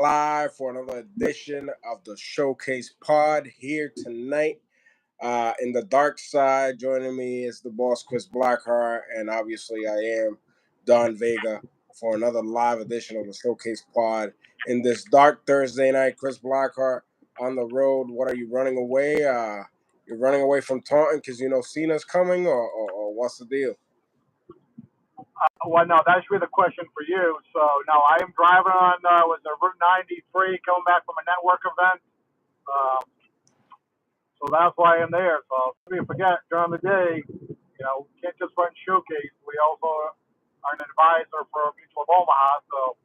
live for another edition of the Showcase Pod here tonight. In the dark side, joining me is the boss, Chris Blackheart, and obviously I am Don Vega for another live edition of the Showcase Pod. In this dark Thursday night, Chris Blackheart on the road. What are you running away? You're running away from Taunton because you know Cena's coming, or what's the deal? Well, no, that should be the question for you. So, no, I am driving on was the Route 93 coming back from a network event. So that's why I'm there. So if you forget, during the day, we can't just run Showcase. We also are an advisor for Mutual of Omaha. So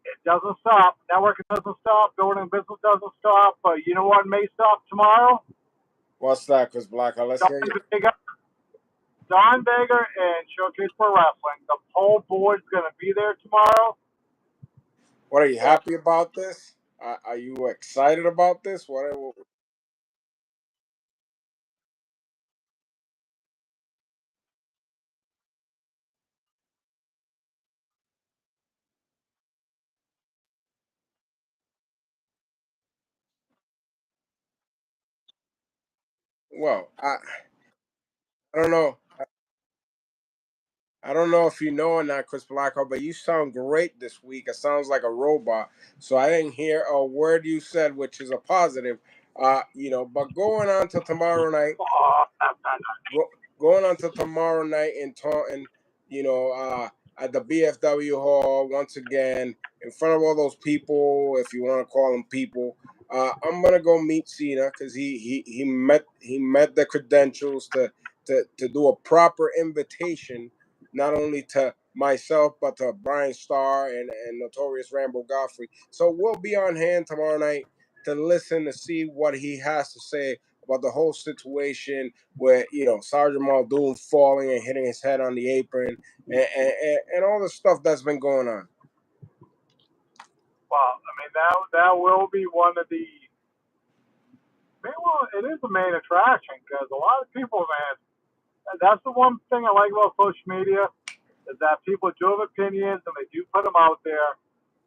it doesn't stop. Networking doesn't stop. Building business doesn't stop. But you know what may stop tomorrow? What's that, Chris Blackheart? Let's hear you. Don Vega and Showcase Pro Wrestling. The whole board's going to be there tomorrow. What, are you happy about this? Are you excited about this? Whatever. Well, I don't know. I don't know if you know or not, Chris Blackheart, but you sound great this week. It sounds like a robot. So I didn't hear a word you said, which is a positive. But going on to tomorrow night, in Taunton, at the BFW Hall once again in front of all those people, if you want to call them people. I'm gonna go meet Cena because he met the credentials to do a proper invitation, not only to myself but to Brian Starr and Notorious Rambo Godfrey. So we'll be on hand tomorrow night to listen to see what he has to say about the whole situation where Sergeant Muldoon falling and hitting his head on the apron and all the stuff that's been going on. Well, I mean that will be one of the. Well, it is the main attraction because a lot of people, man. That's the one thing I like about social media is that people do have opinions and they do put them out there.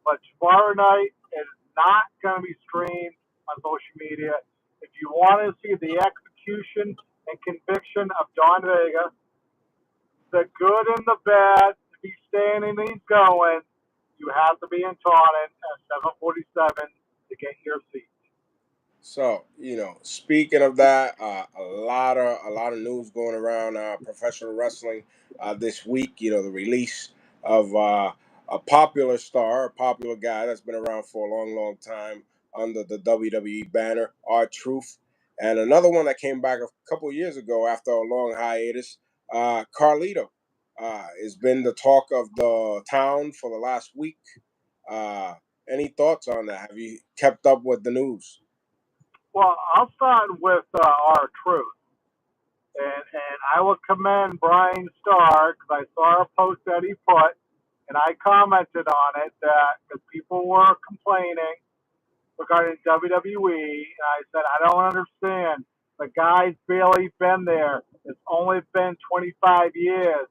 But tomorrow night is not going to be streamed on social media. If you want to see the execution and conviction of Don Vega, the good and the bad, to be staying and he's going, you have to be in Taunton at 7:47 to get your seat. So, speaking of that, a lot of news going around professional wrestling this week. The release of a popular star, a popular guy that's been around for a long, long time under the WWE banner, R-Truth, and another one that came back a couple of years ago after a long hiatus, Carlito. Has been the talk of the town for the last week. Any thoughts on that? Have you kept up with the news? Well, I'll start with our truth. And I will commend Brian Starr because I saw a post that he put, and I commented on it that because people were complaining regarding WWE, and I said, I don't understand. The guy's barely been there. It's only been 25 years.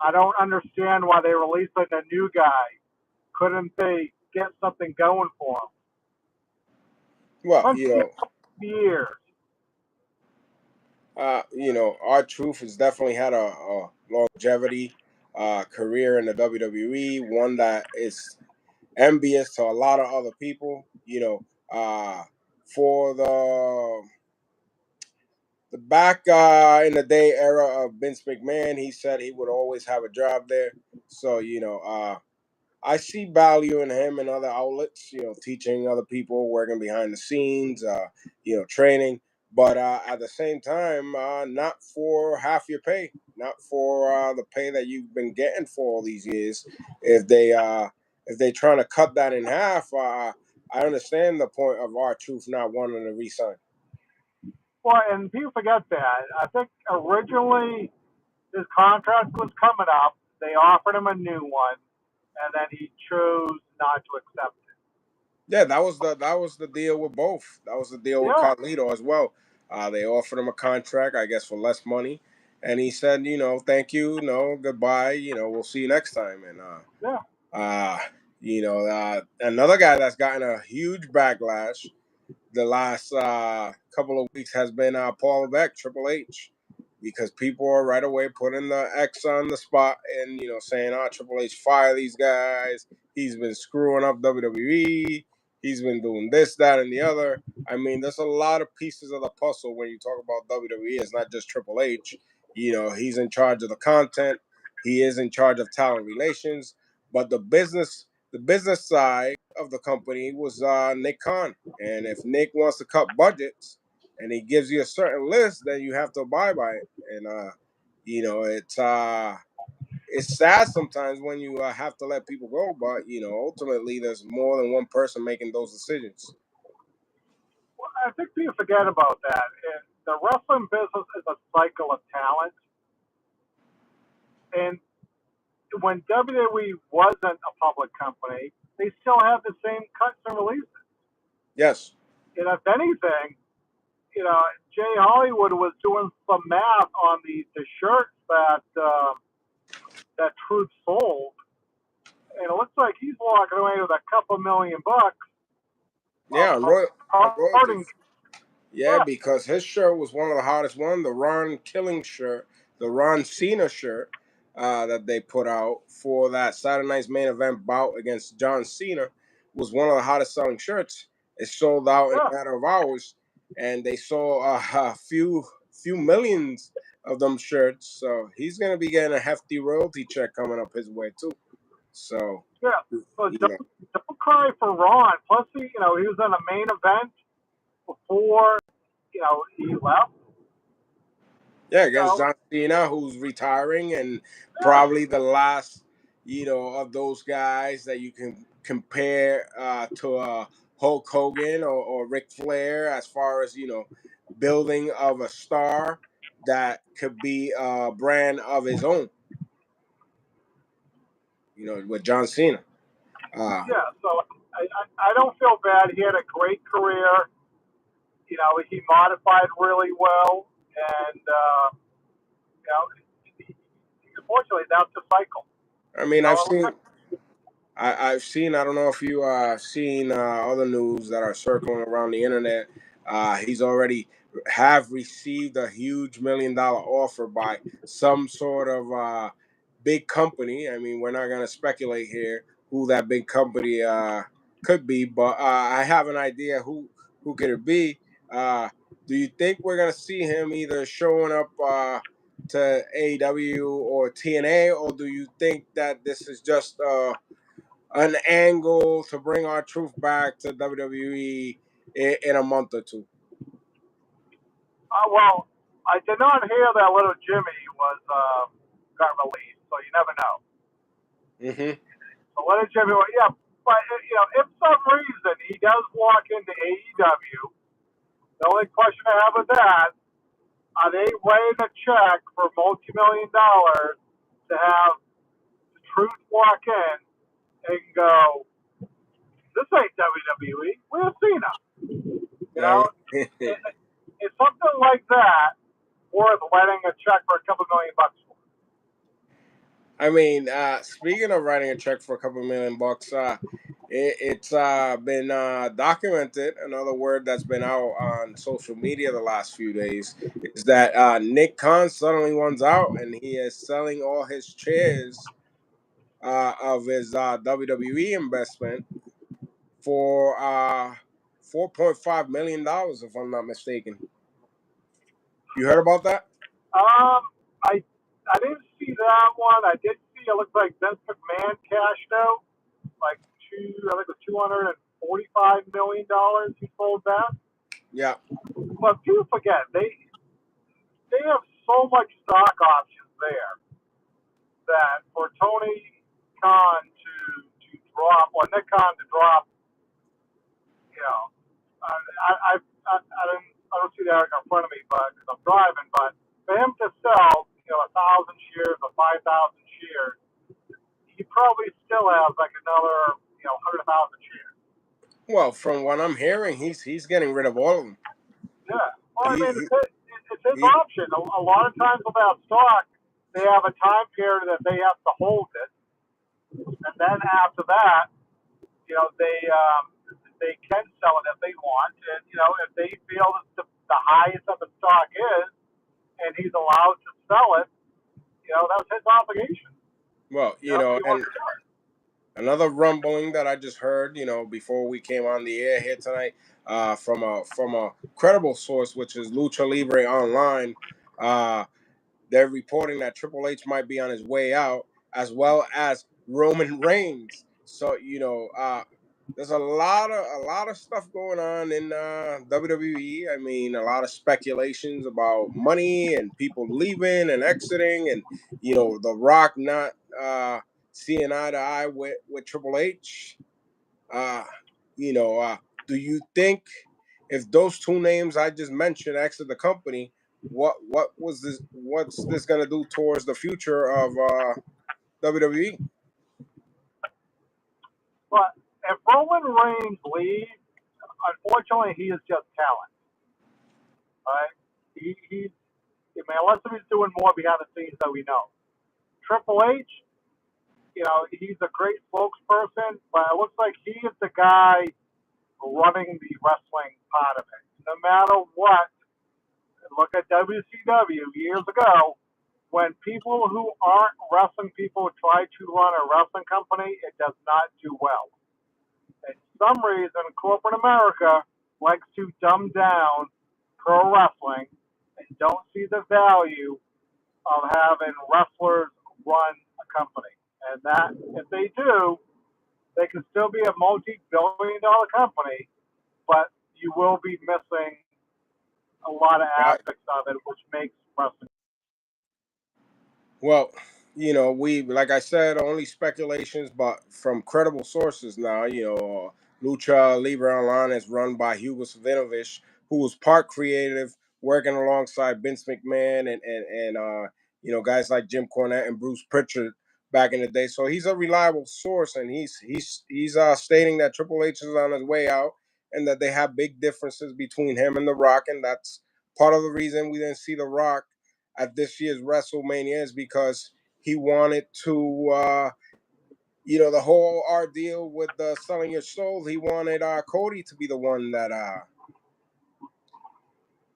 I don't understand why they released a new guy. Couldn't they get something going for him? Well, years. R-Truth has definitely had a longevity career in the WWE, one that is envious to a lot of other people. For the back in the day era of Vince McMahon, he said he would always have a job there. So I see value in him and other outlets, teaching other people, working behind the scenes, training. But at the same time, not for half your pay, not for the pay that you've been getting for all these years. If they trying to cut that in half, I understand the point of R-Truth not wanting to resign. Well, and people forget that. I think originally his contract was coming up. They offered him a new one, and then he chose not to accept it. Yeah, that was the deal with both. That was the deal with Carlito as well. They offered him a contract, I guess, for less money, and he said, thank you, no, goodbye, we'll see you next time. And Another guy that's gotten a huge backlash the last couple of weeks has been Paul Levesque, Triple H, because people are right away putting the X on the spot and saying, Triple H, fire these guys. He's been screwing up WWE. He's been doing this, that, and the other. I mean, there's a lot of pieces of the puzzle when you talk about WWE. It's not just Triple H. He's in charge of the content. He is in charge of talent relations, but the business side of the company was Nick Khan. And if Nick wants to cut budgets and he gives you a certain list, then you have to abide by it. And it's sad sometimes when you have to let people go, but ultimately there's more than one person making those decisions. Well, I think people forget about that. The wrestling business is a cycle of talent, and when WWE wasn't a public company, they still have the same cuts and releases. Yes. And if anything, Jay Hollywood was doing some math on the shirts that Truth sold, and it looks like he's walking away with a couple $1,000,000. Yeah, According, yeah, because his shirt was one of the hottest one, the Ron Killing shirt, the Ron Cena shirt that they put out for that Saturday night's main event bout against John Cena was one of the hottest selling shirts. It sold out in a matter of hours, and they sold a few millions of them shirts. So he's gonna be getting a hefty royalty check coming up his way too. So so don't cry for Ron. Plus, he was in a main event before he left. Yeah, against John Cena, who's retiring, and probably the last, of those guys that you can compare to Hulk Hogan or Ric Flair as far as, building of a star that could be a brand of his own, with John Cena. So I don't feel bad. He had a great career. He modified really well, and unfortunately, that's the cycle. I mean, I've seen. I don't know if you seen other news that are circling around the internet. He's already have received a huge $1,000,000 offer by some sort of big company. I mean, we're not going to speculate here who that big company could be, but I have an idea who could it be. Do you think we're going to see him either showing up to AEW or TNA, or do you think that this is just an angle to bring our truth back to WWE in a month or two? Well, I did not hear that little Jimmy was got released, so you never know. Mm-hmm. So little Jimmy, but if some reason he does walk into AEW, the only question I have with that: are they writing a check for multi-$1,000,000 to have the Truth walk in and go, "This ain't WWE. We're Cena." It's something like that worth writing a check for a couple $1,000,000 for. I mean, speaking of writing a check for a couple $1,000,000, it's been documented. Another word that's been out on social media the last few days is that Nick Khan suddenly wants out, and he is selling all his shares of his WWE investment for $4.5 million, if I'm not mistaken. You heard about that? I didn't see that one. I did see it looked like Vince McMahon cashed out like I think it was $245 million he sold that. Yeah. But people forget they have so much stock options there that for Tony Khan to drop, or Nick Khan to drop, I don't see the article in front of me, but because I'm driving, but for him to sell 1,000 shares or 5,000 shares, he probably still has like another 100,000 shares. Well, from what I'm hearing, he's getting rid of all of them. Yeah. Well, I mean, it's his option. A lot of times with that stock, they have a time period that they have to hold it, and then after that, they can sell it if they want, and if they feel that the highest of the stock is, and he's allowed to sell it, that's his obligation. Well, and another rumbling that I just heard, before we came on the air here tonight, from a credible source, which is Lucha Libre Online. They're reporting that Triple H might be on his way out, as well as Roman Reigns. So there's a lot of stuff going on in WWE. I mean, a lot of speculations about money and people leaving and exiting, and The Rock not seeing eye to eye with Triple H. Uh, do you think if those two names I just mentioned exit the company, what's this gonna do towards the future of WWE? But if Roman Reigns leaves, unfortunately, he is just talent. Right? He's, I mean, unless he's doing more behind the scenes that we know. Triple H, he's a great spokesperson, but it looks like he is the guy running the wrestling part of it. No matter what, look at WCW years ago, when people who aren't wrestling people try to run a wrestling company, it does not do well. And for some reason, corporate America likes to dumb down pro wrestling and don't see the value of having wrestlers run a company. And that, if they do, they can still be a multi-billion-dollar company, but you will be missing a lot of aspects of it, which makes wrestling. Well, we, like I said, only speculations, but from credible sources now. Lucha Libre Online is run by Hugo Savinovich, who was part creative, working alongside Vince McMahon and guys like Jim Cornette and Bruce Pritchard back in the day. So he's a reliable source, and he's stating that Triple H is on his way out, and that they have big differences between him and The Rock, and that's part of the reason we didn't see The Rock at this year's WrestleMania, is because he wanted to, the whole ordeal with selling your soul. He wanted Cody to be the one that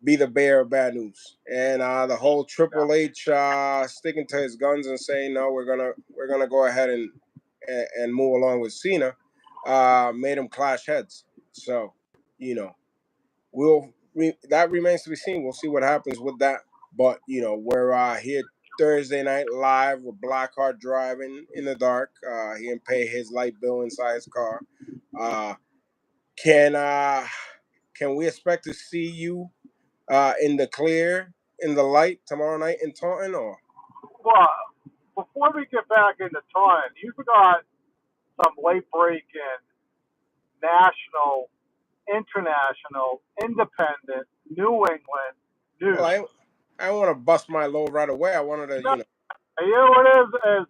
be the bearer of bad news, and the whole Triple H sticking to his guns and saying no, we're gonna go ahead and move along with Cena, made him clash heads. So, that remains to be seen. We'll see what happens with that. But we're here Thursday night live with Blackheart driving in the dark. He didn't pay his light bill inside his car. Can we expect to see you in the clear, in the light tomorrow night in Taunton? Or Well, before we get back into time, you got some late breaking national, international, independent, New England news. well, I want to bust my load right away. I wanted to, You know what it is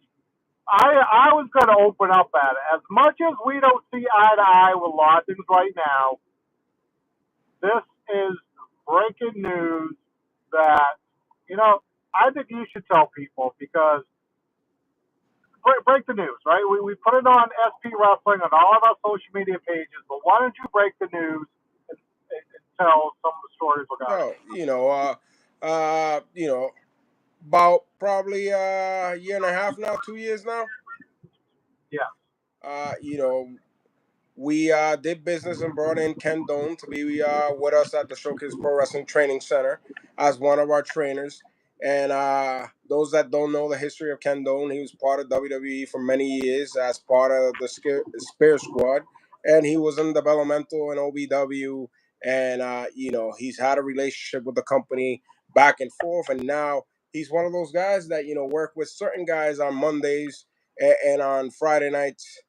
I was going to open up at it. As much as we don't see eye to eye with a lot of things right now, this is breaking news that, I think you should tell people, because break the news, right? We put it on SP Wrestling on all of our social media pages, but why don't you break the news and tell some of the stories we got? about probably a year and a half now, 2 years now. Yeah. We did business and brought in Ken Doan to be with us at the Showcase Pro Wrestling Training Center as one of our trainers. And those that don't know the history of Ken Doan, he was part of WWE for many years as part of the Spear Squad. And he was in developmental and OVW. And, he's had a relationship with the company back and forth. And now he's one of those guys that, work with certain guys on Mondays and on Friday nights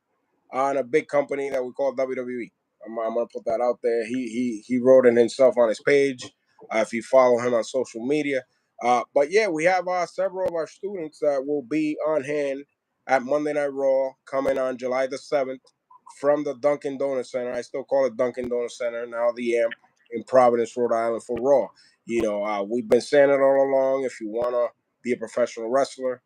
on a big company that we call WWE. I'm gonna put that out there. He wrote it himself on his page. If you follow him on social media, but yeah, we have several of our students that will be on hand at Monday Night Raw coming on July the 7th from the Dunkin' Donuts Center. I still call it Dunkin' Donuts Center, now the AMP in Providence, Rhode Island for Raw. We've been saying it all along. If you wanna be a professional wrestler,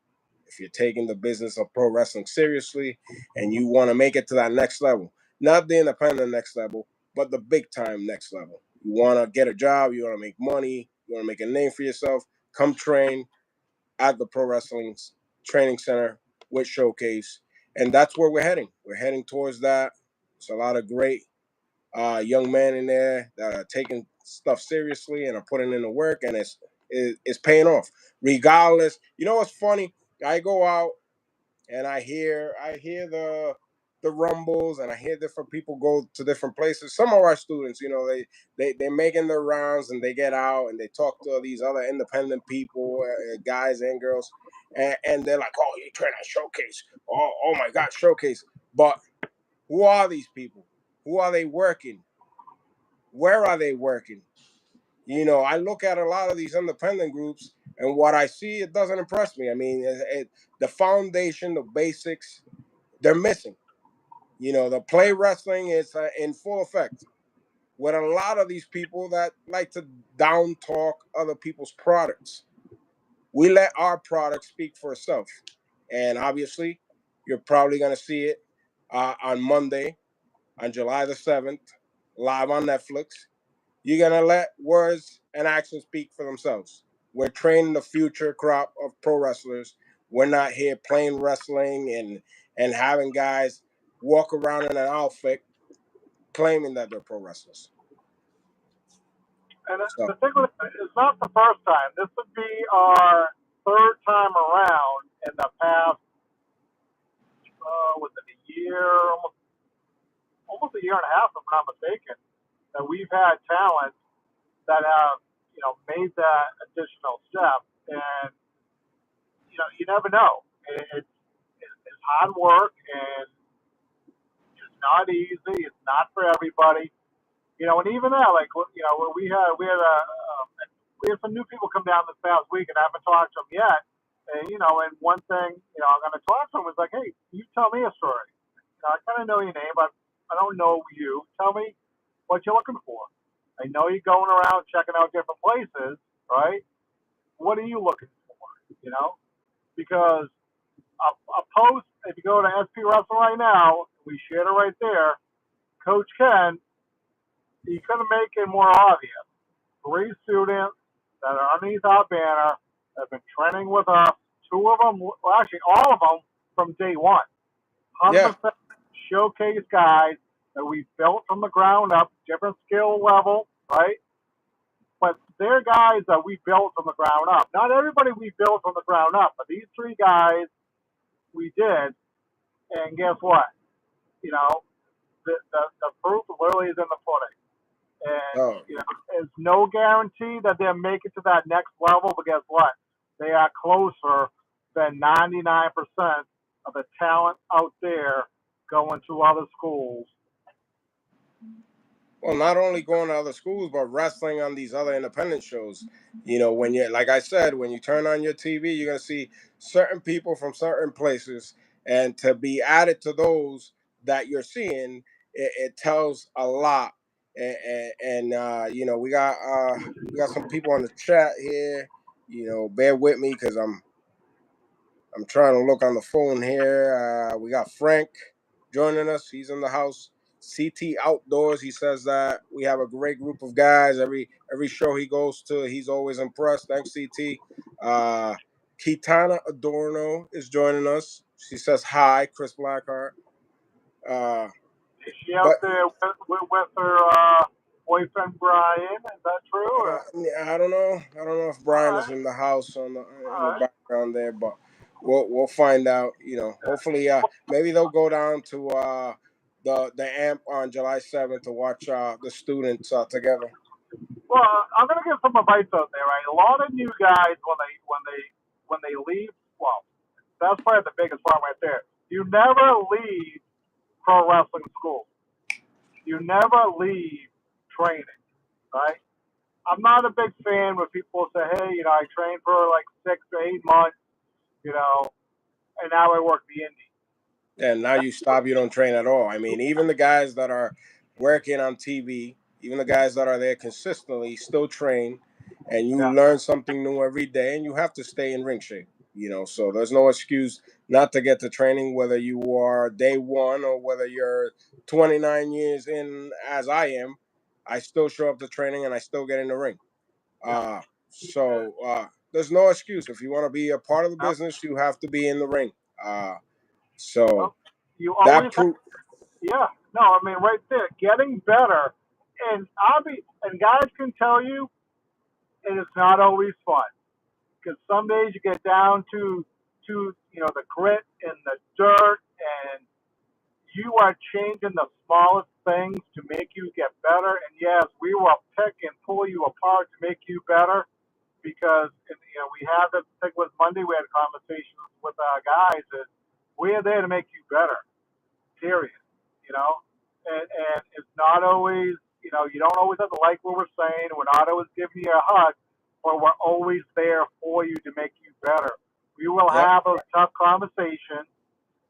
if you're taking the business of pro wrestling seriously and you want to make it to that next level, not the independent next level, but the big time next level. You want to get a job, you want to make money, you want to make a name for yourself, come train at the Pro Wrestling Training Center with Showcase. And that's where we're heading. We're heading towards that. There's a lot of great young men in there that are taking stuff seriously and are putting in the work, and it's paying off. Regardless, you know what's funny? I go out and I hear the rumbles, and I hear different people go to different places. Some of our students, they're making their rounds, and they get out and they talk to these other independent people, guys and girls, and they're like, "Oh, you train at Showcase? Oh my God, Showcase!" But who are these people? Who are they working? Where are they working? I look at a lot of these independent groups, and what I see, it doesn't impress me. I mean, the foundation, the basics, they're missing. The play wrestling is in full effect with a lot of these people that like to down talk other people's products. We let our product speak for itself. And obviously, you're probably going to see it on Monday, on July the 7th, live on Netflix. You're going to let words and actions speak for themselves. We're training the future crop of pro wrestlers. We're not here playing wrestling and having guys walk around in an outfit claiming that they're pro wrestlers. And So, the thing with it, it's not the first time. This would be our third time around in the past, was it a year, almost a year and a half, if I'm not mistaken, that we've had talent that have, made that additional step. And, you never know. It's hard work, and it's not easy. It's not for everybody. And even that, like, we had some new people come down this past week, and I haven't talked to them yet. And one thing, I'm going to talk to them is like, hey, you tell me a story. I kind of know your name, but I don't know you. Tell me what you're looking for. I know you're going around checking out different places, right? What are you looking for? Because a post, if you go to SP Wrestling right now, we shared it right there. Coach Ken, he couldn't make it more obvious. 3 students that are underneath our banner have been training with us. 2 of them, well, actually all of them from day one. yeah. 100% showcase guys that we built from the ground up, different skill level, right? But they're guys that we built from the ground up. Not everybody we built from the ground up, but these 3 guys we did. And guess what? The proof literally is in the pudding. And, Oh, there's no guarantee that they'll make it to that next level, but guess what? They are closer than 99% of the talent out there going to other schools. well, not only going to other schools, but wrestling on these other independent shows. When you, like I said, when you turn on your TV, you're gonna see certain people from certain places, and to be added to those that you're seeing, it tells a lot. And we got some people on the chat here. Bear with me because I'm trying to look on the phone here. We got Frank joining us. He's in the house. CT Outdoors. He says that we have a great group of guys. Every show he goes to, he's always impressed. Thanks, CT. Kitana Adorno is joining us. She says hi, Chris Blackheart. Uh, Is she but out there with her boyfriend Brian? Is that true? Or? I don't know. I don't know if All Brian is right, in the house in the all right. background there, but we'll find out. Hopefully, maybe they'll go down to the amp on July 7th to watch the students together. Well, I'm gonna give some advice out there, right? A lot of new guys when they leave, well, that's probably the biggest part right there. You never leave pro wrestling school. You never leave training, right? I'm not a big fan when people say, hey, I trained for like 6 to 8 months, you know, and now I work the indie. And now you stop, you don't train at all. I mean, even the guys that are working on TV, even the guys that are there consistently, still train, and you Yeah. learn something new every day, and you have to stay in ring shape. So there's no excuse not to get to training, whether you are day one or whether you're 29 years in, as I am. I still show up to training and I still get in the ring. Uh, so there's no excuse. If you want to be a part of the No, business, you have to be in the ring. So no. You that always have, proof. yeah. No, I mean right there, getting better, and guys can tell you, it is not always fun because some days you get down to the grit and the dirt, and you are changing the smallest things to make you get better. And yes, we will pick and pull you apart to make you better because we have this. I think it was Monday we had conversations with our guys. Is we're there to make you better. Period. You know, and it's not always. You don't always have to like what we're saying. We're not always giving you a hug, but we're always there for you to make you better. We will Yep. have those tough conversations.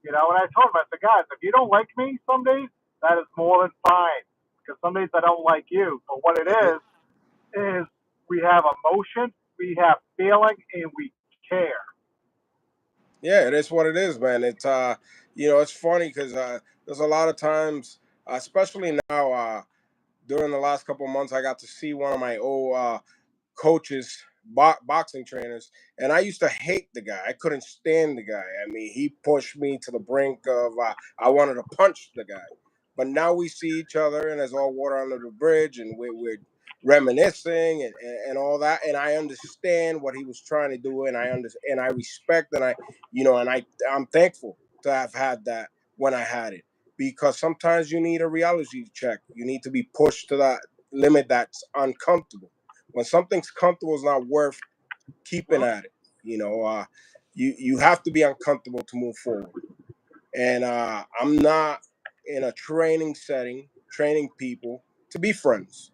And I told him, I said, guys, if you don't like me some days, that is more than fine. Because some days I don't like you. But what it Mhm. is we have emotion, we have feeling, and we care. Yeah, it is what it is, man. It's funny because there's a lot of times, especially now, during the last couple of months, I got to see one of my old coaches, boxing trainers, and I used to hate the guy. I couldn't stand the guy. I mean, he pushed me to the brink of I wanted to punch the guy. But now we see each other, and there's all water under the bridge, and we're reminiscing and all that. And I understand what he was trying to do, and I respect, and I'm thankful to have had that when I had it, because sometimes you need a reality check. You need to be pushed to that limit that's uncomfortable. When something's comfortable, is not worth keeping Hmm? at it. You have to be uncomfortable to move forward. And I'm not in a training setting training people to be friends.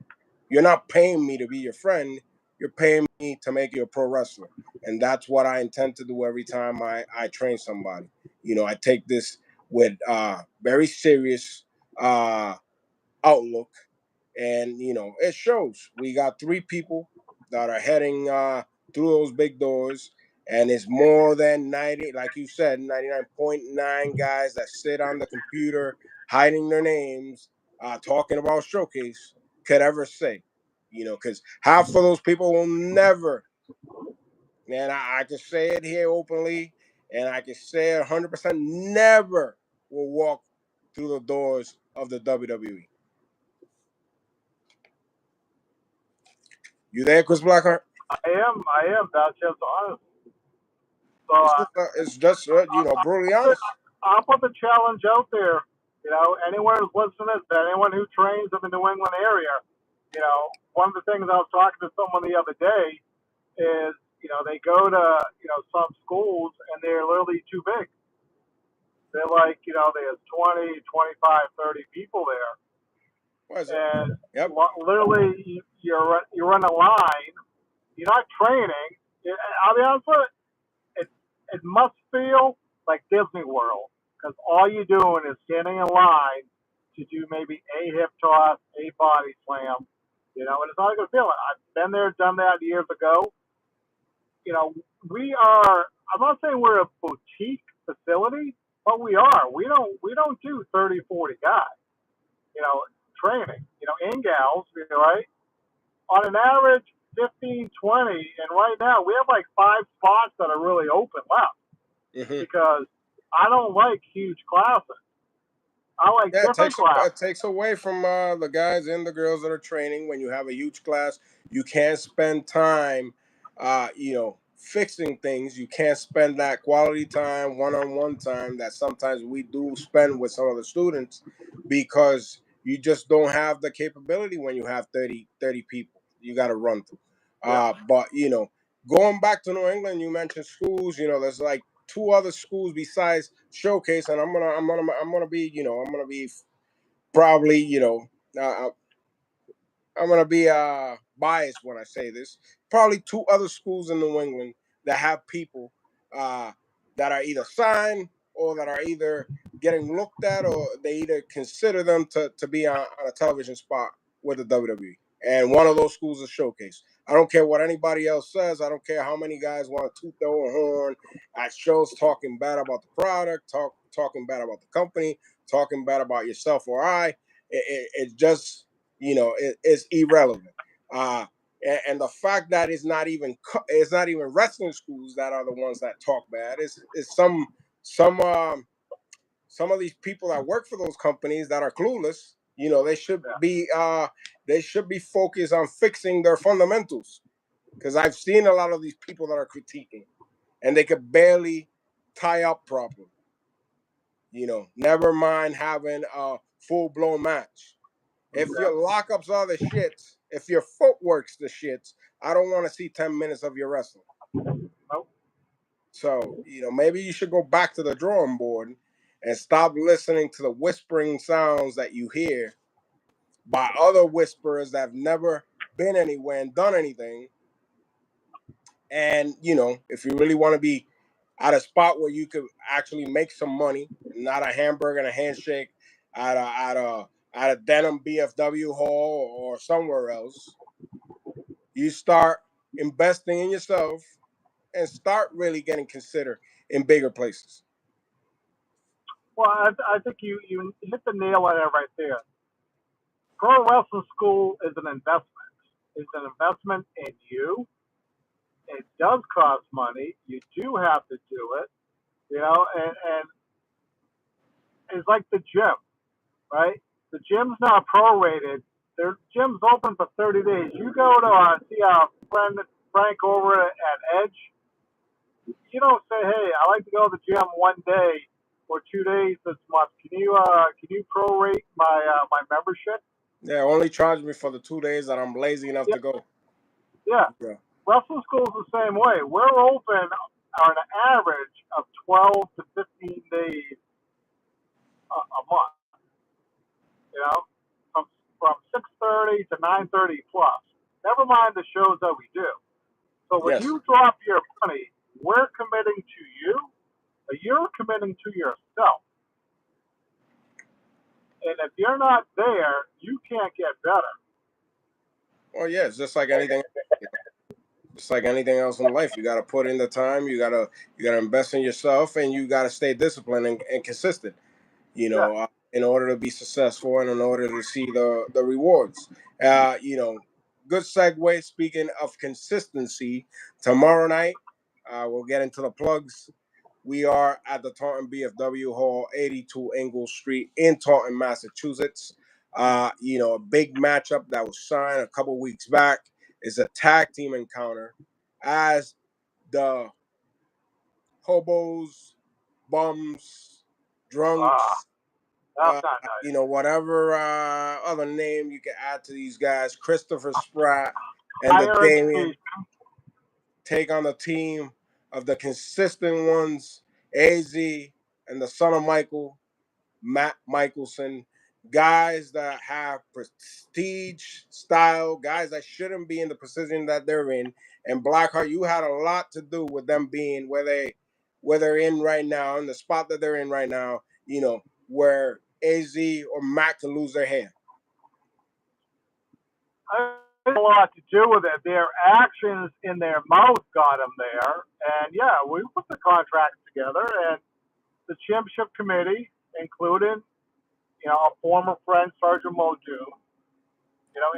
You're not paying me to be your friend. You're paying me to make you a pro wrestler, and that's what I intend to do every time I train somebody. I take this with very serious uh, outlook, and it shows. We got three people that are heading through those big doors, and it's more than 90, like you said, 99.9 guys that sit on the computer hiding their names, talking about showcase could ever say. Because half of those people will never, and I can say it here openly, and I can say it 100%, never will walk through the doors of the WWE. You there, Chris Blackheart? I am. That's just honest. So It's just brutally honest. I'll put the challenge out there. Anyone who's listening, anyone who trains in the New England area, one of the things I was talking to someone the other day is, they go to, some schools and they're literally too big. They're like, there's 20, 25, 30 people there. What is it? And Yep. literally you're in a line, you're not training. I'll be honest with you, it must feel like Disney World because all you're doing is standing in line to do maybe a hip toss, a body slam, and it's not a good feeling. I've been there, done that years ago. You know, we are. I'm not saying we're a boutique facility, but we are. We don't do 30, 40 guys. Training. And gals. Right? On an average, 15, 20, and right now we have like 5 spots that are really open left Hmm. because I don't like huge classes. I like Yeah, different it classes. takes away from the guys and the girls that are training. When you have a huge class, you can't spend time, fixing things. You can't spend that quality time, one-on-one time that sometimes we do spend with some of the students, because you just don't have the capability when you have 30 people. You got to run through. Yeah. But going back to New England, you mentioned schools. There's like two other schools besides Showcase, and I'm gonna be probably uh, I'm gonna be biased when I say this. Probably two other schools in New England that have people uh, that are either signed or that are either getting looked at, or they either consider them to be on a television spot with the WWE. And one of those schools is Showcase. I don't care what anybody else says. I don't care how many guys want to toot their own horn at shows talking bad about the product, talking bad about the company, talking bad about yourself or I. It just, it's irrelevant. And the fact that it's not even wrestling schools that are the ones that talk bad. It's some some of these people that work for those companies that are clueless. They should be focused on fixing their fundamentals, because I've seen a lot of these people that are critiquing and they could barely tie up properly. Never mind having a full blown match. If your lockups are the shits, if your footwork's the shits, I don't want to see 10 minutes of your wrestling. Nope. So, maybe you should go back to the drawing board and stop listening to the whispering sounds that you hear by other whisperers that have never been anywhere and done anything. And, if you really want to be at a spot where you could actually make some money, not a hamburger and a handshake at a denim BFW hall or somewhere else, you start investing in yourself and start really getting considered in bigger places. Well, I think you hit the nail on it right there. Pro wrestling school is an investment. It's an investment in you. It does cost money. You do have to do it, and it's like the gym, right? The gym's not prorated. Their gym's open for 30 days. You go to see our friend Frank over at Edge. You don't say, "Hey, I like to go to the gym one day or 2 days this month. Can you prorate my membership?" Yeah, only charge me for the 2 days that I'm lazy enough to go. Yeah. Wrestling school's the same way. We're open on an average of 12 to 15 days a month. From 6:30 to 9:30 plus. Never mind the shows that we do. So when you drop your money, we're committing to you, but you're committing to yourself. And if you're not there, you can't get better. Well, yeah, it's just like anything. Just like anything else in life, you got to put in the time. You gotta invest in yourself, and you got to stay disciplined and consistent. In order to be successful and in order to see the rewards. Good segue. Speaking of consistency, tomorrow night we'll get into the plugs. We are at the Taunton BFW Hall, 82 Ingle Street in Taunton, Massachusetts. A big matchup that was signed a couple weeks back is a tag team encounter as the hobos, bums, drunks, That's not nice. whatever other name you can add to these guys, Christopher Spratt and the Damien take on the team of the consistent ones, AZ and the son of Michael, Matt Michelson, guys that have prestige style, guys that shouldn't be in the position that they're in. And Blackheart, you had a lot to do with them being where they're in right now, in the spot that they're in right now, where AZ or Matt can lose their hair. I think a lot to do with it. Their actions in their mouth got them there. And yeah, we put the contract together, and the championship committee, including a former friend, Sergeant Muldoon,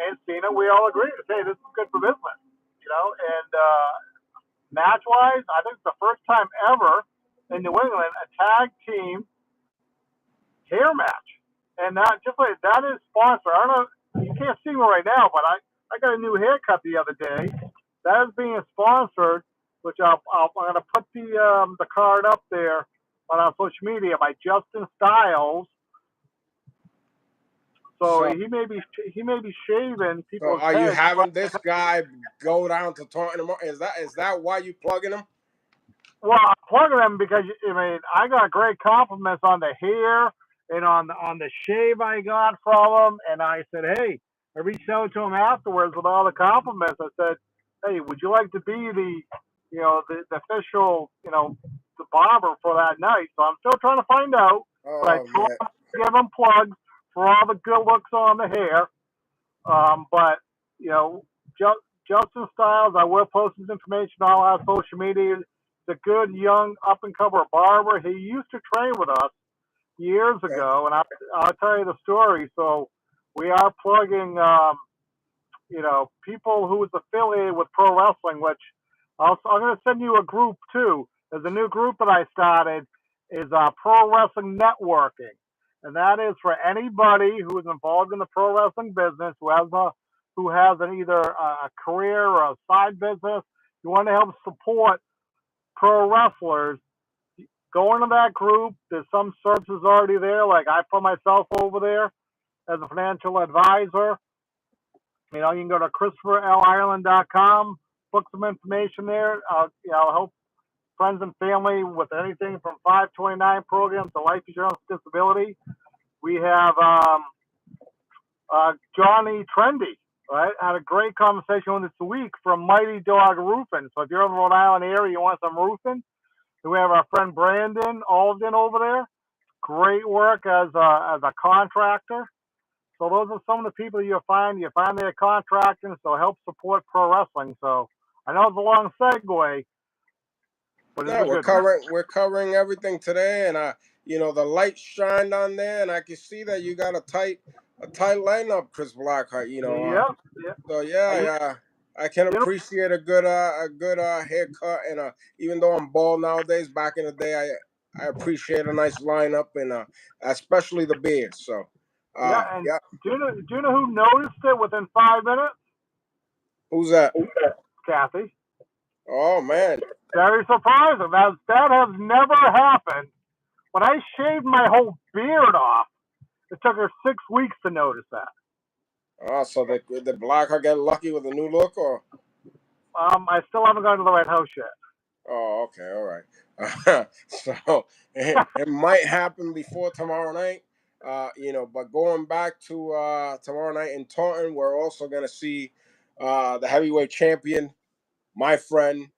and Cena, we all agreed to say this is good for business. And match wise, I think it's the first time ever in New England a tag team hair match. And that is sponsored. I don't know, you can't see me right now, but I got a new haircut the other day. That is being sponsored, which I'm going to put the card up there on our social media by Justin Styles. So he may be shaving people's heads. Are you having this guy go down to Taunton? Is that why you plugging him? Well, I'm plugging him because I got great compliments on the hair and on the shave I got from him, and I said, hey, I reached out to him afterwards with all the compliments. I said, hey, would you like to be the official, the barber for that night? So I'm still trying to find out, but I told him to give him plugs for all the good looks on the hair. But you know, Justin Styles, I will post his information on all our social media. The good young up and comer barber. He used to train with us years Okay. ago, and I'll tell you the story. So we are plugging, people who is affiliated with pro wrestling. Which I'm going to send you a group too. There's a new group that I started is Pro Wrestling Networking, and that is for anybody who is involved in the pro wrestling business who has an either a career or a side business. You want to help support pro wrestlers. Go into that group. There's some services already there. Like I put myself over there as a financial advisor. You can go to ChristopherLIreland.com, book some information there. I'll help friends and family with anything from 529 programs to life insurance disability. We have Johnny Trendy, right? Had a great conversation with this week from Mighty Dog Roofing. So if you're in the Rhode Island area, you want some roofing, we have our friend Brandon Alden over there. Great work as a contractor. So those are some of the people you'll find. You find they're contracting, so help support pro wrestling. So I know it's a long segue, but it's No, a good one. we're covering everything today, and the light shined on there, and I can see that you got a tight lineup, Chris Blackheart. Yep, yep. So yeah, I can You know, appreciate a good haircut, and even though I'm bald nowadays, back in the day, I appreciate a nice lineup, and especially the beard. So, yeah, and yeah, do you know who noticed it within 5 minutes? who's that? Kathy. Oh man, Very surprising. That has never happened. When I shaved my whole beard off, it took her 6 weeks to notice that. so the Blackheart get lucky with a new look, or? I still haven't gone to the right house yet. Oh, okay, all right. So it might happen before tomorrow night. But going back to tomorrow night in Taunton, we're also gonna see the heavyweight champion, my friend,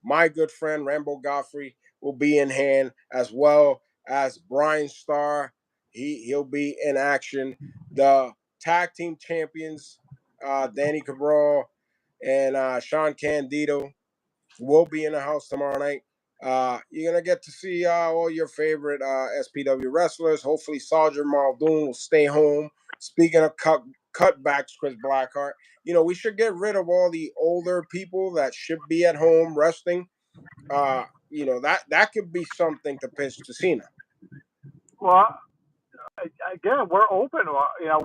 my good friend Rambo Godfrey will be in hand, as well as Brian Starr. He'll be in action. The tag team champions, Danny Cabral and Sean Candido, will be in the house tomorrow night. You're gonna get to see all your favorite SPW wrestlers. Hopefully, Sergeant Muldoon will stay home. Speaking of cutbacks, Chris Blackheart, we should get rid of all the older people that should be at home resting. That could be something to pitch to Cena. Well, again, we're open.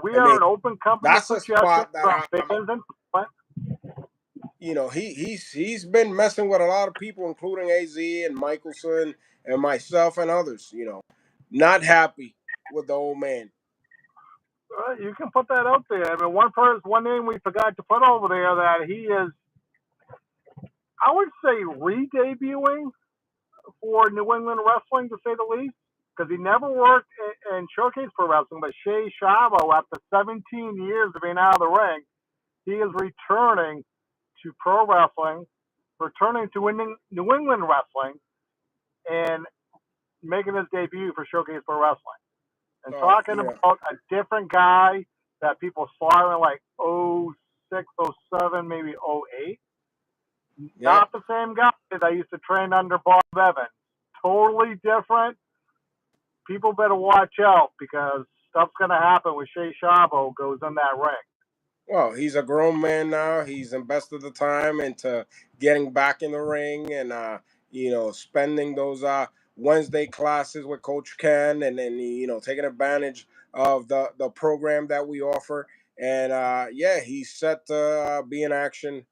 We I are mean, an open company to that's a suggestions spot that from fans and he's been messing with a lot of people, including AZ and Michelson and myself and others. Not happy with the old man. you can put that out there. I mean, one name we forgot to put over there that he is, I would say, re-debuting for New England wrestling, to say the least, because he never worked in Showcase Pro Wrestling. But Shay Shabo, after 17 years of being out of the ring, he is returning to pro wrestling, returning to New England wrestling, and making his debut for Showcase Pro Wrestling. And Oh talking yeah, about a different guy that people saw in like '06, '07, maybe '08. yeah. Not the same guy that I used to train under Bob Evans. Totally different. People better watch out because stuff's going to happen when Shay Shabo goes in that ring. Well, he's a grown man now. He's invested the time into getting back in the ring, and spending those Wednesday classes with Coach Ken, and then taking advantage of the program that we offer. And yeah, he's set to be in action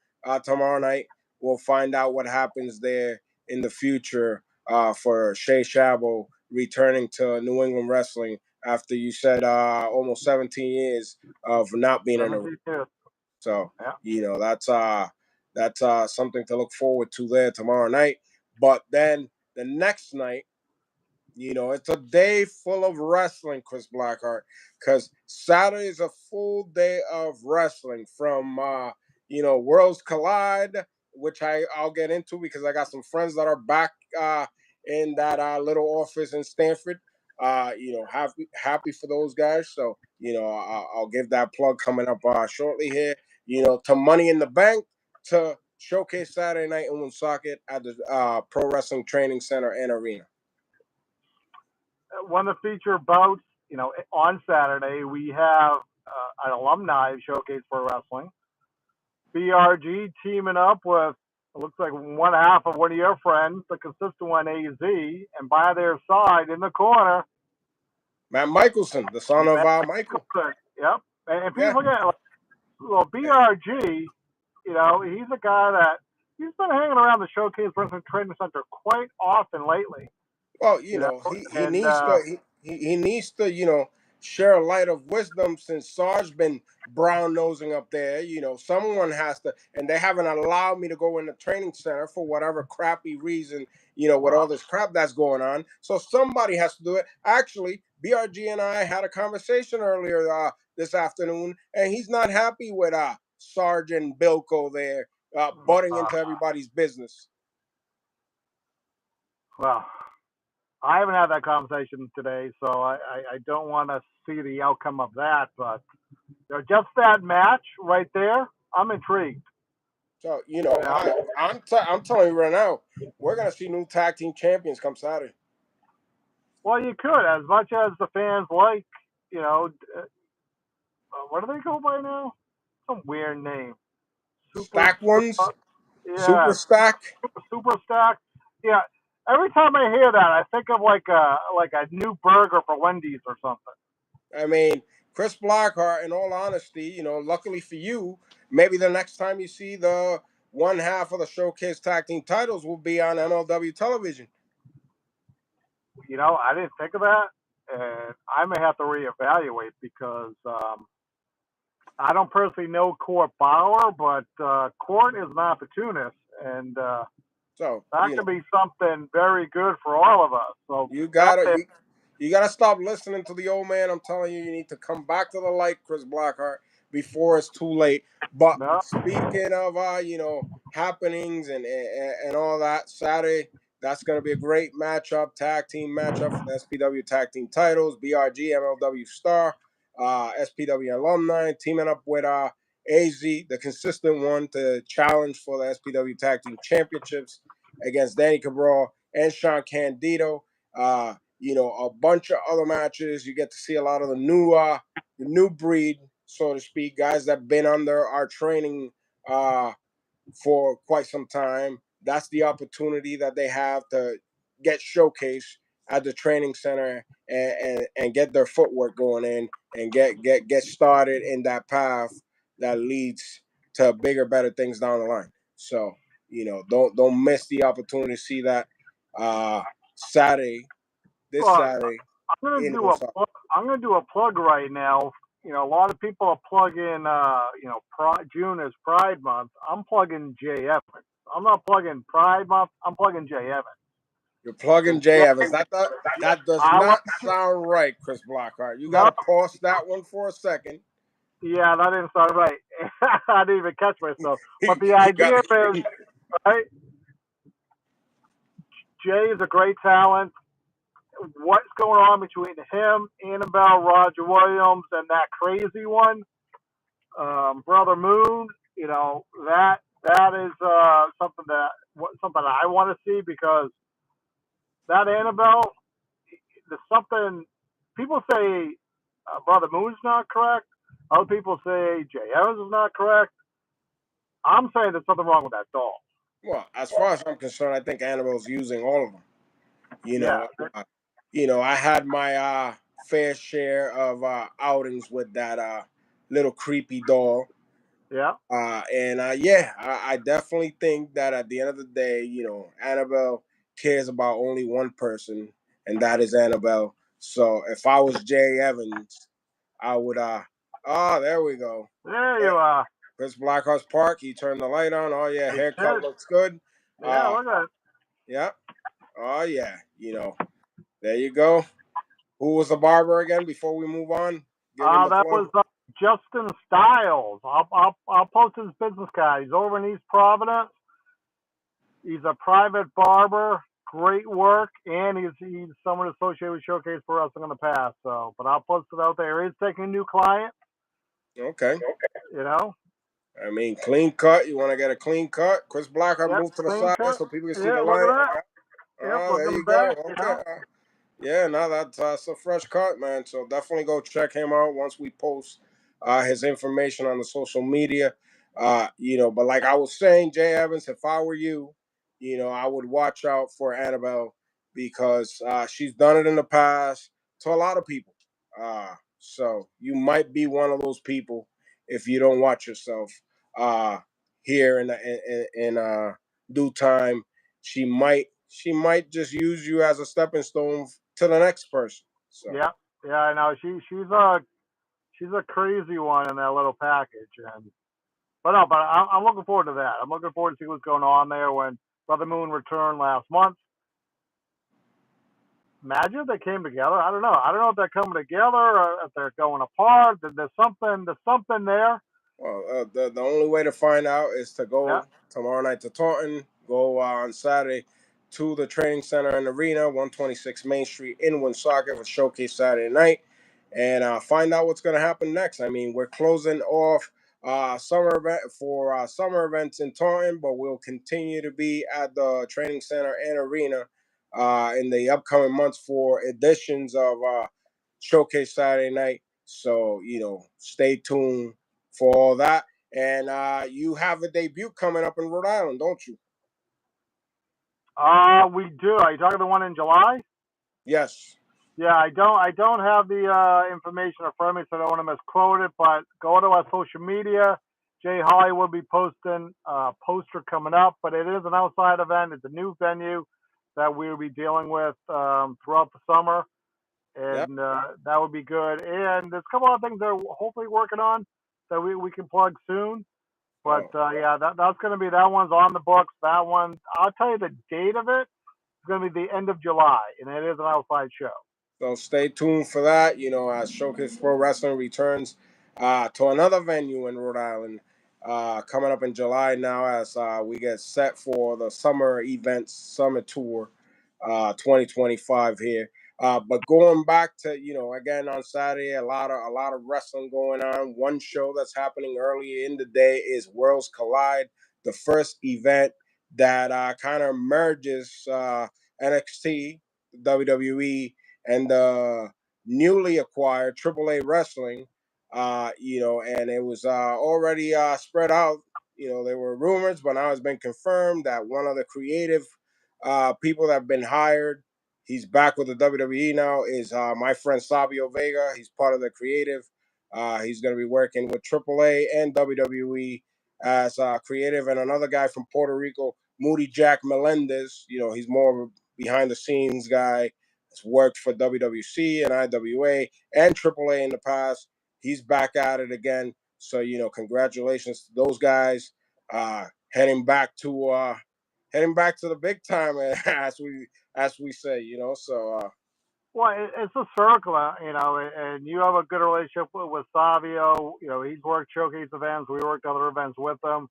tomorrow night. We'll find out what happens there in the future for Shay Shabo returning to New England wrestling after you said almost 17 years of not being in a ring. 17 years. So Yeah. that's something to look forward to there tomorrow night. But then the next night, it's a day full of wrestling, Chris Blackheart, because Saturday is a full day of wrestling from Worlds Collide, which I'll get into because I got some friends that are back in that little office in Stanford. Happy for those guys. So I'll give that plug coming up shortly here. to Money in the Bank to Showcase Saturday night in Woonsocket at the Pro Wrestling Training Center and Arena. One of the feature bouts, on Saturday, we have an alumni of Showcase Pro Wrestling. BRG teaming up with, it looks like one half of one of your friends, the consistent one, AZ, and by their side in the corner, Matt Michelson, the son of Michael. Yep. And people forget, well, BRG, he's a guy that he's been hanging around the Showcase Wrestling Training Center quite often lately. Well, he needs to share a light of wisdom since Sarge been brown nosing up there. Someone has to, and they haven't allowed me to go in the training center for whatever crappy reason. With all this crap that's going on, so somebody has to do it. Actually, BRG and I had a conversation earlier this afternoon, and he's not happy with Sarge and Bilko there butting into everybody's business. Well, I haven't had that conversation today, so I don't want to see the outcome of that. But just that match right there, I'm intrigued. So I'm telling you right now, we're gonna see new tag team champions come Saturday. Well, you could, as much as the fans like, what do they go by now? Some weird name. Stack ones. Yeah. Super Stack. Super Stack. Yeah. Every time I hear that, I think of like a new burger for Wendy's or something. I mean, Chris Blackheart, in all honesty, luckily for you, maybe the next time you see the one half of the Showcase Tag Team titles will be on MLW television. I didn't think of that, and I may have to reevaluate because I don't personally know Court Bauer, but Court is an opportunist, and so that could be something very good for all of us. So you gotta stop listening to the old man. I'm telling you, you need to come back to the light, Chris Blackheart, before it's too late. But speaking of happenings and all that, Saturday, that's gonna be a great tag team matchup for the SPW tag team titles. BRG, MLW Star, SPW alumni teaming up with AZ, the consistent one, to challenge for the SPW tag team championships against Danny Cabral and Sean Candido. A bunch of other matches. You get to see a lot of the new breed, so to speak, guys that have been under our training for quite some time. That's the opportunity that they have to get showcased at the training center and get their footwork going in and get started in that path that leads to bigger, better things down the line. So, don't miss the opportunity to see that Saturday. Saturday. I'm gonna do a plug right now. A lot of people are plugging, June is Pride Month. I'm plugging Jay Evans. I'm not plugging Pride Month. I'm plugging Jay Evans. You're plugging Jay Evans. That does not sound right, Chris Blackheart. You got to pause that one for a second. Yeah, that didn't sound right. I didn't even catch myself. But the idea is, right? Jay is a great talent. What's going on between him, Annabelle, Roger Williams, and that crazy one, Brother Moon? That is something I want to see, because that Annabelle, there's something people say Brother Moon's not correct. Other people say Jay Evans is not correct. I'm saying there's something wrong with that doll. Well, as far as I'm concerned, I think Annabelle's using all of them. I had my fair share of outings with that little creepy doll. Yeah. I definitely think that at the end of the day, Annabelle cares about only one person, and that is Annabelle. So if I was Jay Evans, I would there we go. There you are. Chris Blackheart's Park. He turned the light on. Oh yeah, haircut looks good. Yeah, look at it. Yeah. Oh yeah. There you go. Who was the barber again? Before we move on, that was Justin Styles. I'll post his business card. He's over in East Providence. He's a private barber. Great work, and he's someone associated with Showcase for Wrestling in the past. So, but I'll post it out there. He's taking a new client. Okay. I mean, clean cut. You want to get a clean cut? Chris Blackheart Yep, moved to the clean side cut. so people can see Yeah, the look at line. that. Yep, There looking you go. back, Okay. Yeah, no, that's a fresh cut, man. So definitely go check him out once we post his information on the social media. But like I was saying, Jay Evans, if I were you, I would watch out for Annabelle because she's done it in the past to a lot of people. So you might be one of those people if you don't watch yourself. Uh, Here in due time, she might just use you as a stepping stone to the next person. So yeah, yeah. I know she's a crazy one in that little package, and but I'm looking forward to that. I'm looking forward to see what's going on there when Brother Moon returned last month. Imagine if they came together. I don't know. I don't know if they're coming together or if they're going apart. There's something. There's something there. well, the only way to find out is to Yeah. go tomorrow night to Taunton, go on Saturday to the training center and arena, 126 Main Street in Woonsocket for Showcase Saturday night, and find out what's going to happen next. I mean, we're closing off summer events in Taunton, but we'll continue to be at the training center and arena in the upcoming months for editions of Showcase Saturday night. So stay tuned for all that. And you have a debut coming up in Rhode Island, don't you? We do. Are you talking the one in July? Yes. Yeah, I don't have the information in front of me, so I don't want to misquote it. But go to our social media. Jay Holly will be posting a poster coming up, but it is an outside event. It's a new venue that we'll be dealing with throughout the summer, Yep. and that would be good. And there's a couple of things that we're hopefully working on that we can plug soon. But Oh. yeah, that's going to be that one's on the books. That one, I'll tell you the date of it. It's going to be the end of July, and it is an outside show. So stay tuned for that. As Showcase Pro Wrestling returns to another venue in Rhode Island coming up in July now as we get set for the summer events, summer tour 2025 here. But going back to, again on Saturday, a lot of wrestling going on. One show that's happening early in the day is Worlds Collide, the first event that kind of merges NXT, WWE, and the newly acquired AAA Wrestling. And it was already spread out. There were rumors, but now it's been confirmed that one of the creative people that have been hired, he's back with the WWE now, is my friend Sabio Vega. He's part of the creative. He's going to be working with AAA and WWE as creative, and another guy from Puerto Rico, Moody Jack Melendez. He's more of a behind the scenes guy. Has worked for WWC and IWA and AAA in the past. He's back at it again. So congratulations to those guys. Heading back to the big time, as we say. Well, it's a circle, and you have a good relationship with Savio. He's worked showcase events. We worked other events with him.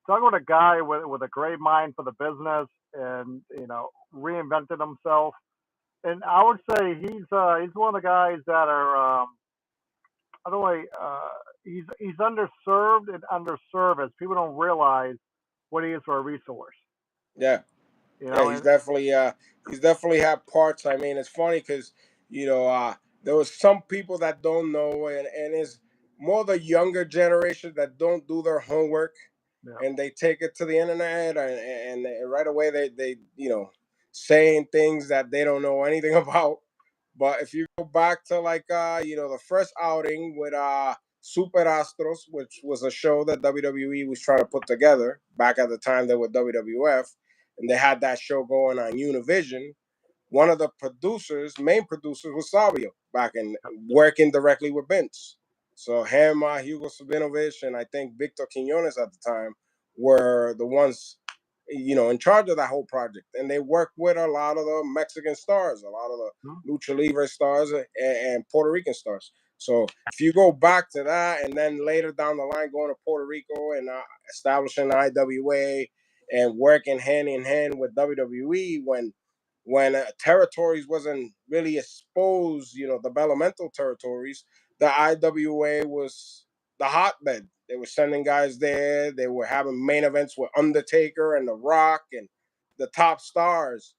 Talking with a guy with a great mind for the business and, reinvented himself. And I would say he's one of the guys that are, by the way, he's underserved and underserviced. People don't realize what he is for a resource. Yeah. Yeah, he's And definitely had parts. I mean, it's funny because there was some people that don't know, and it's more the younger generation that don't do their homework, yeah. and they take it to the internet, and right away they saying things that they don't know anything about. But if you go back to like the first outing with Super Astros, which was a show that WWE was trying to put together back at the time they were WWF, and they had that show going on Univision. One of the main producers, was Savio back in working directly with Vince. So him, Hugo Sabinovich, and I think Victor Quinones at the time were the ones, in charge of that whole project. And they worked with a lot of the Mexican stars, a lot of the Lucha Libre stars, and Puerto Rican stars. So if you go back to that, and then later down the line going to Puerto Rico and establishing IWA and working hand in hand with WWE when territories wasn't really exposed, the developmental territories, the IWA was the hotbed. They were sending guys there. They were having main events with Undertaker and The Rock and the top stars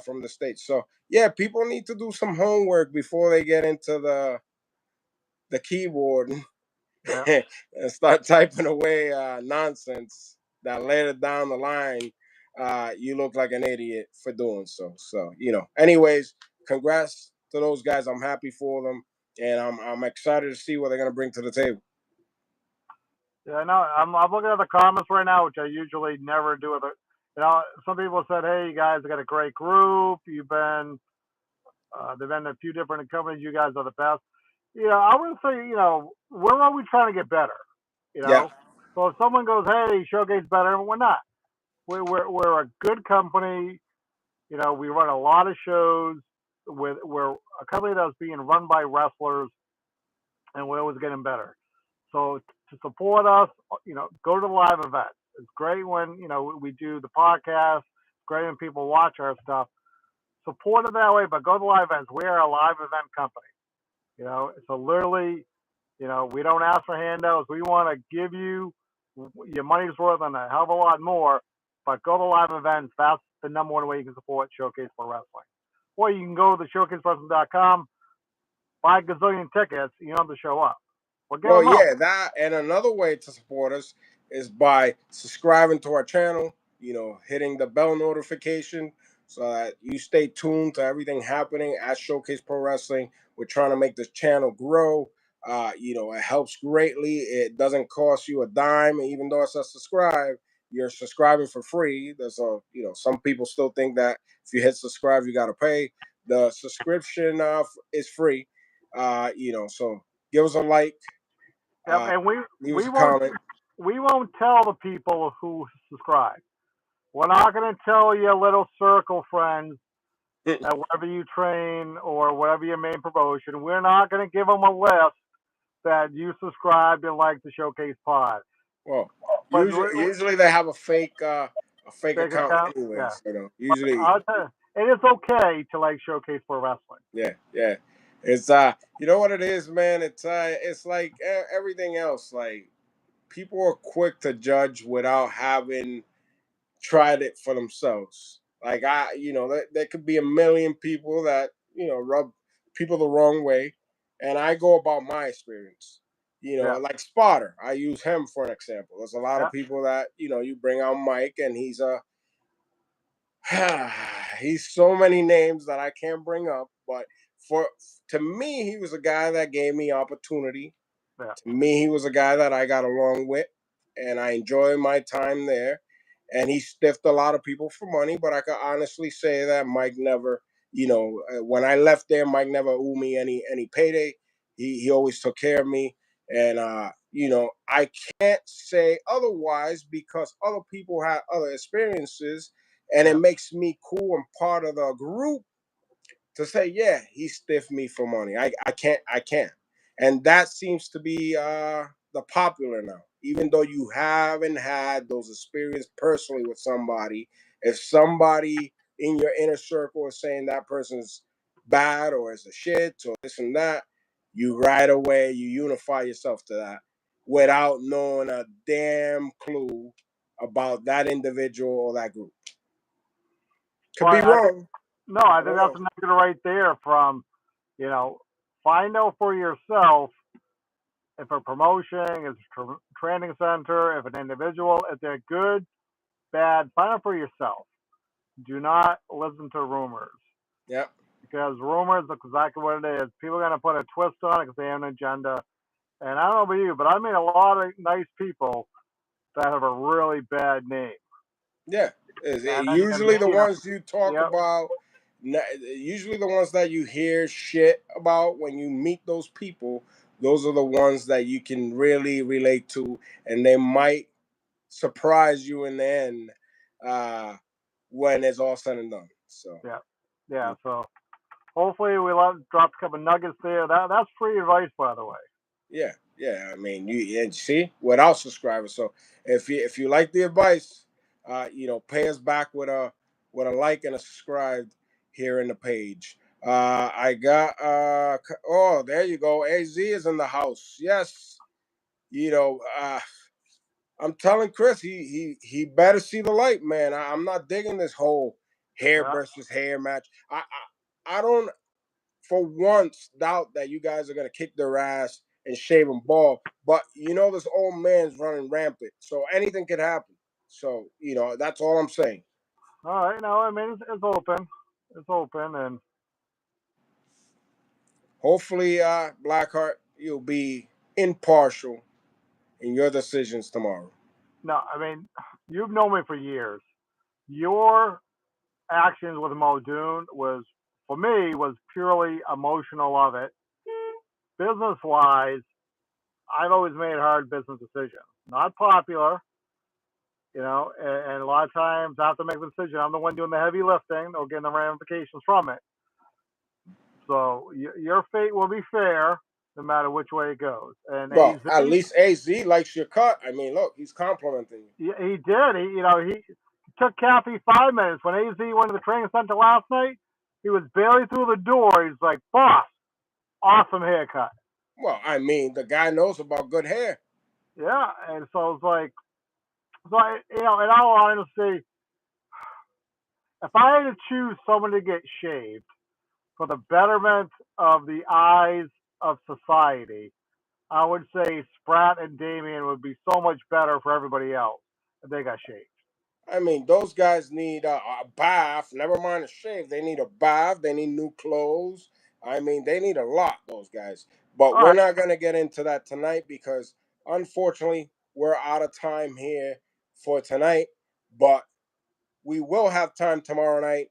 from the States. So yeah, people need to do some homework before they get into the keyboard Yeah. and start typing away nonsense that later down the line you look like an idiot for doing so. So anyways, congrats to those guys. I'm happy for them, and I'm excited to see what they're gonna bring to the table. Yeah, no, I'm looking at the comments right now, which I usually never do. With it. Some people said, "Hey, you guys got a great group. They've been in a few different companies. You guys are the best." I would say, we're always trying to get better. You Yeah. know, so if someone goes, "Hey, Showcase better," we're not. We're a good company. We run a lot of shows. We're a company that's being run by wrestlers, and we're always getting better. So to support us, go to the live events. It's great when we do the podcast. It's great when people watch our stuff. Support it that way, but go to the live events. We are a live event company. So literally, we don't ask for handouts. We want to give you your money's worth and a hell of a lot more. But go to live events. That's the number one way you can support Showcase for Wrestling. Or you can go to showcasewrestling.com, buy a gazillion tickets. You don't have to show up. Well, get Well, them up. yeah, that and another way to support us is by subscribing to our channel, hitting the bell notification so that you stay tuned to everything happening at Showcase Pro Wrestling. We're trying to make this channel grow. It helps greatly. It doesn't cost you a dime, even though it says subscribe. You're subscribing for free. Some people still think that if you hit subscribe, you got to pay. The subscription is free. So give us a like, Yep, and leave us we a won't comment. we won't tell the people who subscribe. We're not going to tell your little circle friends that wherever you train or whatever your main promotion, we're not going to give them a list that you subscribed and like the Showcase Pod. Well, But usually they have a fake big account account, yeah. anyways. But Usually, I'll tell you, it is okay to like Showcase for Wrestling. yeah. It's you know what it is, man. It's like everything else. Like people are quick to judge without having tried it for themselves. Like there could be a million people that rub people the wrong way, and I go about my experience. Yeah, Like Spotter, I use him for an example. There's a lot yeah, of people that you bring out Mike, and he's so many names that I can't bring up, but for to me, he was a guy that gave me opportunity. yeah. To me, he was a guy that I got along with, and I enjoyed my time there. And he stiffed a lot of people for money, but I could honestly say that Mike never, when I left there, Mike never owed me any payday. He always took care of me, and I can't say otherwise because other people had other experiences, and it Yeah. makes me cool and part of the group to say, yeah, he stiffed me for money. I can't. And that seems to be the popular now. Even though you haven't had those experiences personally with somebody, if somebody in your inner circle is saying that person's bad or is a shit or this and that, you right away you unify yourself to that without knowing a damn clue about that individual or that group. Could Well, be wrong. I I think don't that's know. a nugget right there from, find out for yourself if a promotion is a training center, if an individual, if they're good, bad, find out for yourself. Do not listen to rumors Yeah. because rumors is exactly what it is. People are going to put a twist on it because they have an agenda. And I don't know about you, but I meet a lot of nice people that have a really bad name. Yeah, And usually the ones you talk yep, about, usually the ones that you hear shit about when you meet those people, those are the ones that you can really relate to, and they might surprise you in the end uh, when it's all said and done. So, yeah, yeah. So hopefully we'll drop a couple nuggets there. That's free advice, by the way. yeah. I mean, you see, without subscribers. So if you like the advice, pay us back with a like and a subscribe here in the page. I got oh, there you go. AZ is in the house. Yes, I'm telling Chris he better see the light, man. I'm not digging this whole hair Yeah. versus hair match. I don't for once doubt that you guys are gonna kick their ass and shave them bald. But this old man's running rampant, so anything could happen. So that's all I'm saying. All right. No, I mean it's open. It's open, and Hopefully, Blackheart, you'll be impartial in your decisions tomorrow. no, I mean you've known me for years. Your actions with Muldoon was, for me, was purely emotional of it. Business wise, I've always made hard business decisions. Not popular, and a lot of times I have to make a decision. I'm the one doing the heavy lifting or getting the ramifications from it. So your fate will be fair no matter which way it goes. And Well, AZ, at least AZ likes your cut. I mean, look, he's complimenting you. he did. He took Kathy 5 minutes when AZ went to the training center last night. He was barely through the door. He's like, "Boss, awesome haircut." Well, I mean, the guy knows about good hair. Yeah, and so it's like, in all honesty, if I had to choose someone to get shaved for the betterment of the eyes of society, I would say Spratt and Damien would be so much better for everybody else if they got shaved. I mean, those guys need a bath. Never mind a shave. They need a bath. They need new clothes. I mean, they need a lot, those guys. But All we're right, not going to get into that tonight because, unfortunately, we're out of time here for tonight. But we will have time tomorrow night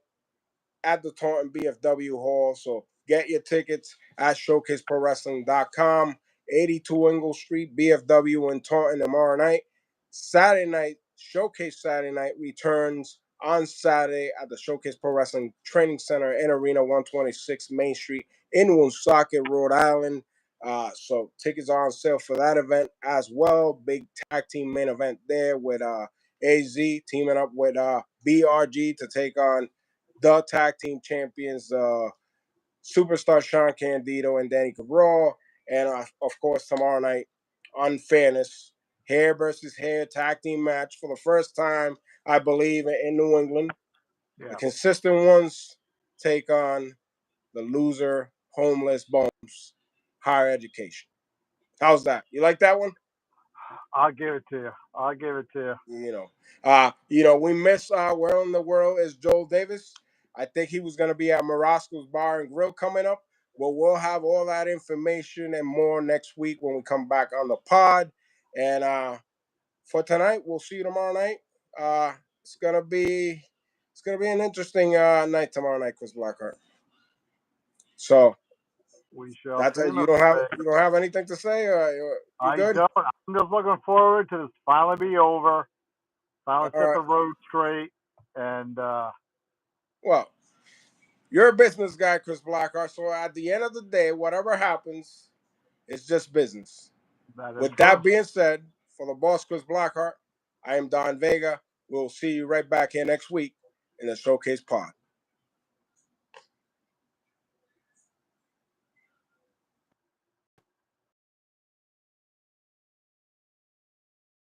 at the Taunton BFW Hall. So get your tickets at showcaseprowrestling.com, 82 Ingle Street, BFW in Taunton tomorrow night. Saturday night, Showcase Saturday night returns on Saturday at the Showcase Pro Wrestling Training Center in Arena 126 Main Street in Woonsocket, Rhode Island. So tickets are on sale for that event as well. Big tag team main event there with AZ teaming up with BRG to take on the tag team champions, superstar Sean Candido and Danny Cabral. And of course, tomorrow night, Unfairness, hair versus hair tag team match for the first time, I believe, in New England. The yeah, consistent ones take on the loser, homeless bums, higher education. How's that? You like that one? I'll give it to you. I'll give it to you. We miss where in the world is Joel Davis. I think he was going to be at Morosco's Bar and Grill coming up. Well, we'll have all that information and more next week when we come back on the pod. And for tonight, we'll see you tomorrow night. It's gonna be an interesting night tomorrow night, Chris Blackheart. So We shall that's see, it. You Mr. don't have anything to say? You I good? don't. I'm just looking forward to this finally be over. Finally All set right. the road straight, and Well, you're a business guy, Chris Blackheart. So at the end of the day, whatever happens, it's just business. that is With true. that being said, for the boss, Chris Blackheart, I am Don Vega. We'll see you right back here next week in the Showcase Pod.